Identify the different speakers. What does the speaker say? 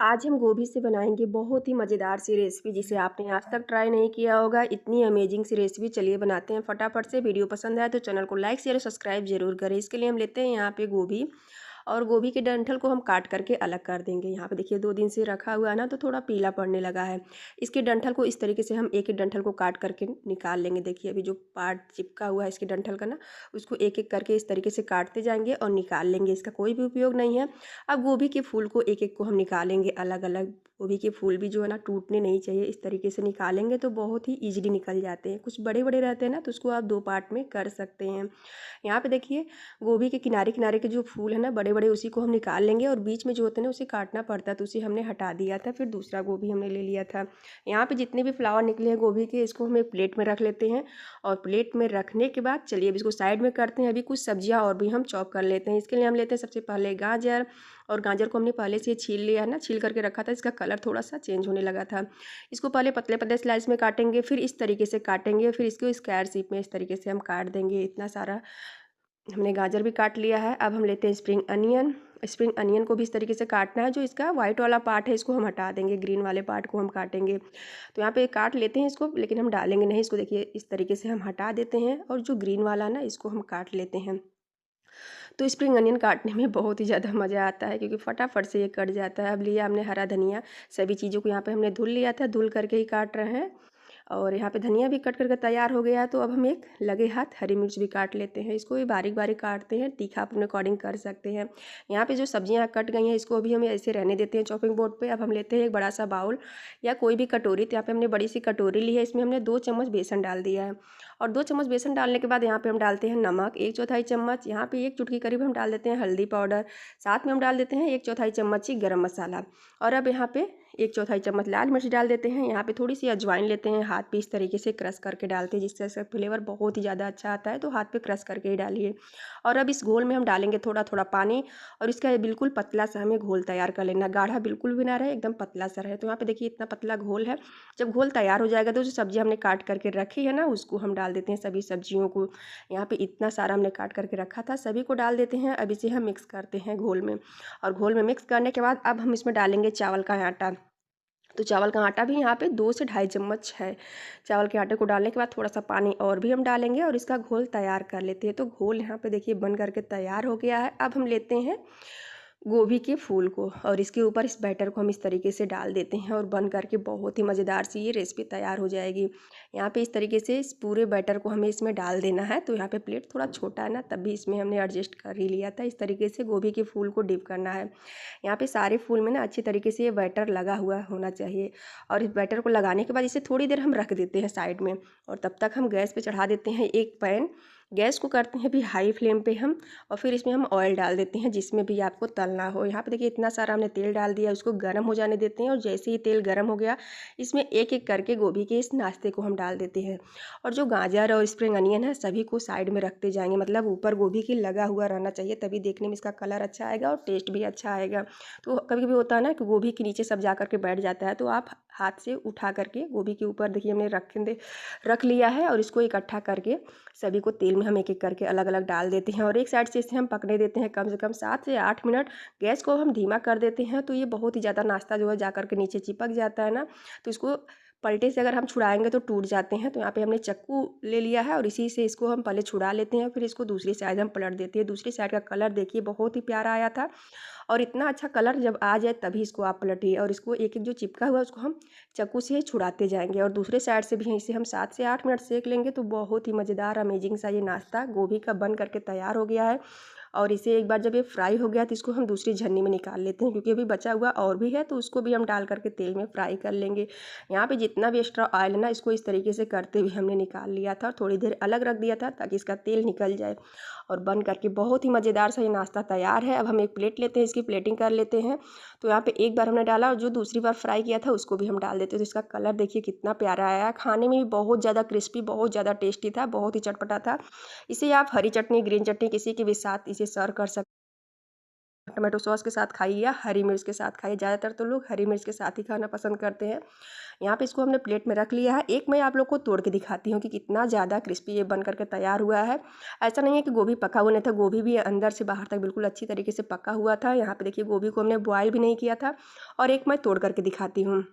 Speaker 1: आज हम गोभी से बनाएंगे बहुत ही मज़ेदार सी रेसिपी जिसे आपने आज तक ट्राई नहीं किया होगा। इतनी अमेजिंग सी रेसिपी, चलिए बनाते हैं फटाफट से। वीडियो पसंद आए तो चैनल को लाइक शेयर और सब्सक्राइब जरूर करें। इसके लिए हम लेते हैं यहाँ पे गोभी, और गोभी के डंठल को हम काट करके अलग कर देंगे। यहाँ पे देखिए 2 दिन से रखा हुआ है ना, तो थोड़ा पीला पड़ने लगा है। इसके डंठल को इस तरीके से हम एक एक डंठल को काट करके निकाल लेंगे। देखिए अभी जो पार्ट चिपका हुआ है इसके डंठल का ना, उसको एक एक करके इस तरीके से काटते जाएंगे और निकाल लेंगे। इसका कोई भी उपयोग नहीं है। अब गोभी के फूल को एक एक को हम निकालेंगे अलग अलग। गोभी के फूल भी जो है ना टूटने नहीं चाहिए, इस तरीके से निकालेंगे तो बहुत ही ईजिली निकल जाते हैं। कुछ बड़े बड़े रहते हैं ना, तो उसको आप 2 पार्ट में कर सकते हैं। यहाँ पे देखिए गोभी के किनारे किनारे के जो फूल है ना बड़े बड़े, उसी को हम निकाल लेंगे, और बीच में जो होते हैं ना उसे काटना पड़ता है, तो उसे हमने हटा दिया था। फिर दूसरा गोभी हमने ले लिया था। यहाँ पे जितने भी फ्लावर निकले हैं गोभी के, इसको हम एक प्लेट में रख लेते हैं। और प्लेट में रखने के बाद चलिए अब इसको साइड में करते हैं। अभी कुछ सब्जियाँ और भी हम चॉप कर लेते हैं। इसके लिए हम लेते हैं सबसे पहले गाजर, और गाजर को हमने पहले से छील लिया है ना, छील करके रखा था। इसका कलर थोड़ा सा चेंज होने लगा था। इसको पहले पतले पतले स्लाइस में काटेंगे, फिर इस तरीके से काटेंगे, फिर इसको स्क्वायर शेप में इस तरीके से हम काट देंगे। इतना सारा हमने गाजर भी काट लिया है। अब हम लेते हैं स्प्रिंग अनियन। स्प्रिंग अनियन को भी इस तरीके से काटना है। जो इसका वाइट वाला पार्ट है इसको हम हटा देंगे, ग्रीन वाले पार्ट को हम काटेंगे। तो यहाँ पे काट लेते हैं इसको, लेकिन हम डालेंगे नहीं इसको। देखिए इस तरीके से हम हटा देते हैं, और जो ग्रीन वाला ना इसको हम काट लेते हैं। तो स्प्रिंग अनियन काटने में बहुत ही ज़्यादा मज़ा आता है, क्योंकि फटाफट से ये कट जाता है। अब लिया हमने हरा धनिया, सभी चीज़ों को यहाँ पे हमने धुल लिया था, धुल करके ही काट रहे हैं। और यहाँ पे धनिया भी कट करके तैयार हो गया है। तो अब हम एक लगे हाथ हरी मिर्च भी काट लेते हैं। इसको भी बारीक बारीक काटते हैं, तीखा अपने अकॉर्डिंग कर सकते हैं। यहाँ पे जो सब्जियाँ कट गई हैं इसको अभी हम ऐसे रहने देते हैं चॉपिंग बोर्ड पे। अब हम लेते हैं एक बड़ा सा बाउल या कोई भी कटोरी। तो यहाँ पे हमने बड़ी सी कटोरी ली है, इसमें हमने 2 चम्मच बेसन डाल दिया है। और 2 चम्मच बेसन डालने के बाद यहाँ पे हम डालते हैं नमक 1/4 चम्मच। यहाँ पे 1 चुटकी करीब हम डाल देते हैं हल्दी पाउडर। साथ में हम डाल देते हैं 1/4 चम्मच ही गरम मसाला। और अब यहाँ पे 1/4 चम्मच लाल मिर्च डाल देते हैं। यहाँ पे थोड़ी सी अजवाइन लेते हैं, हाथ पे इस तरीके से क्रश करके डालते हैं, जिससे इसका फ्लेवर बहुत ही ज़्यादा अच्छा आता है। तो हाथ पे क्रश करके ही डालिए। और अब इस घोल में हम डालेंगे थोड़ा थोड़ा पानी, और इसका बिल्कुल पतला सा हमें घोल तैयार कर लेना। गाढ़ा बिल्कुल भी ना रहे, एकदम पतला सा रहे। तो यहाँ पे देखिए इतना पतला घोल है। जब घोल तैयार हो जाएगा तो जो सब्जी हमने काट करके रखी है ना, उसको हम डाल देते हैं। सभी सब्जियों को यहाँ पे इतना सारा हमने काट करके रखा था, सभी को डाल देते हैं। अब इसे हम मिक्स करते हैं घोल में। और घोल में मिक्स करने के बाद अब हम इसमें डालेंगे चावल का आटा। तो चावल का आटा भी यहाँ पे 2 से ढाई चम्मच है। चावल के आटे को डालने के बाद थोड़ा सा पानी और भी हम डालेंगे, और इसका घोल तैयार कर लेते हैं। तो घोल यहाँ पे देखिए बन करके तैयार हो गया है। अब हम लेते हैं गोभी के फूल को, और इसके ऊपर इस बैटर को हम इस तरीके से डाल देते हैं, और बन करके बहुत ही मज़ेदार सी ये रेसिपी तैयार हो जाएगी। यहाँ पे इस तरीके से इस पूरे बैटर को हमें इसमें डाल देना है। तो यहाँ पे प्लेट थोड़ा छोटा है ना, तब भी इसमें हमने एडजस्ट कर ही लिया था। इस तरीके से गोभी के फूल को डिप करना है। यहाँ पे सारे फूल में ना अच्छी तरीके से ये बैटर लगा हुआ होना चाहिए। और इस बैटर को लगाने के बाद इसे थोड़ी देर हम रख देते हैं साइड में, और तब तक हम गैस पे चढ़ा देते हैं एक पैन। गैस को करते हैं भी हाई फ्लेम पे हम, और फिर इसमें हम ऑयल डाल देते हैं, जिसमें भी आपको तलना हो। यहाँ पे देखिए इतना सारा हमने तेल डाल दिया, उसको गर्म हो जाने देते हैं। और जैसे ही तेल गर्म हो गया, इसमें एक एक करके गोभी के इस नाश्ते को हम डाल देते हैं। और जो गाजर और स्प्रिंग अनियन है सभी को साइड में रखते जाएंगे, मतलब ऊपर गोभी के लगा हुआ रहना चाहिए, तभी देखने में इसका कलर अच्छा आएगा और टेस्ट भी अच्छा आएगा। तो कभी कभी होता है ना कि गोभी के नीचे सब जा करके बैठ जाता है, तो आप हाथ से उठा करके गोभी के ऊपर देखिए हमने रख लिया है। और इसको इकट्ठा करके सभी को तेल में हम एक एक करके अलग अलग डाल देते हैं, और एक साइड से इसे हम पकने देते हैं कम से कम 7 से 8 मिनट। गैस को हम धीमा कर देते हैं। तो ये बहुत ही ज़्यादा नाश्ता जो है जा करके नीचे चिपक जाता है ना, तो इसको पलटे से अगर हम छुड़ाएंगे तो टूट जाते हैं। तो यहाँ पे हमने चक्कू ले लिया है, और इसी से इसको हम पहले छुड़ा लेते हैं, फिर इसको दूसरी साइड हम पलट देते हैं। दूसरी साइड का कलर देखिए बहुत ही प्यारा आया था। और इतना अच्छा कलर जब आ जाए तभी इसको आप पलटिए, और इसको एक एक जो चिपका हुआ है उसको हम चाकू से छुड़ाते जाएंगे। और दूसरे साइड से भी इसे हम 7 से 8 मिनट सेक लेंगे। तो बहुत ही मज़ेदार अमेजिंग सा ये नाश्ता गोभी का बन करके तैयार हो गया है। और इसे एक बार जब ये फ्राई हो गया तो इसको हम दूसरी झन्नी में निकाल लेते हैं, क्योंकि अभी बचा हुआ और भी है, तो उसको भी हम डाल करके तेल में फ्राई कर लेंगे। यहाँ पे जितना भी एक्स्ट्रा ऑयल है ना, इसको इस तरीके से करते हुए हमने निकाल लिया था, और थोड़ी देर अलग रख दिया था ताकि इसका तेल निकल जाए। और बन करके बहुत ही मज़ेदार सा ये नाश्ता तैयार है। अब हम एक प्लेट लेते हैं, इसकी प्लेटिंग कर लेते हैं। तो यहाँ पे एक बार हमने डाला, और जो दूसरी बार फ्राई किया था उसको भी हम डाल देते हैं। तो इसका कलर देखिए कितना प्यारा आया, खाने में भी बहुत ज़्यादा क्रिस्पी, बहुत ज़्यादा टेस्टी था, बहुत ही चटपटा था। इसे आप हरी चटनी, ग्रीन चटनी किसी के भी साथ इसे सर्व कर सकते टमाटो सॉस के साथ खाइए या हरी मिर्च के साथ खाइए। ज़्यादातर तो लोग हरी मिर्च के साथ ही खाना पसंद करते हैं। यहाँ पे इसको हमने प्लेट में रख लिया है। एक मैं आप लोग को तोड़ के दिखाती हूँ कि कितना ज़्यादा क्रिस्पी ये बन करके तैयार हुआ है। ऐसा नहीं है कि गोभी पका हुआ नहीं था, गोभी भी अंदर से बाहर तक बिल्कुल अच्छी तरीके से पका हुआ था। यहाँ पे देखिए गोभी को हमने बॉयल भी नहीं किया था। और एक मैं तोड़ करके दिखाती हूँ।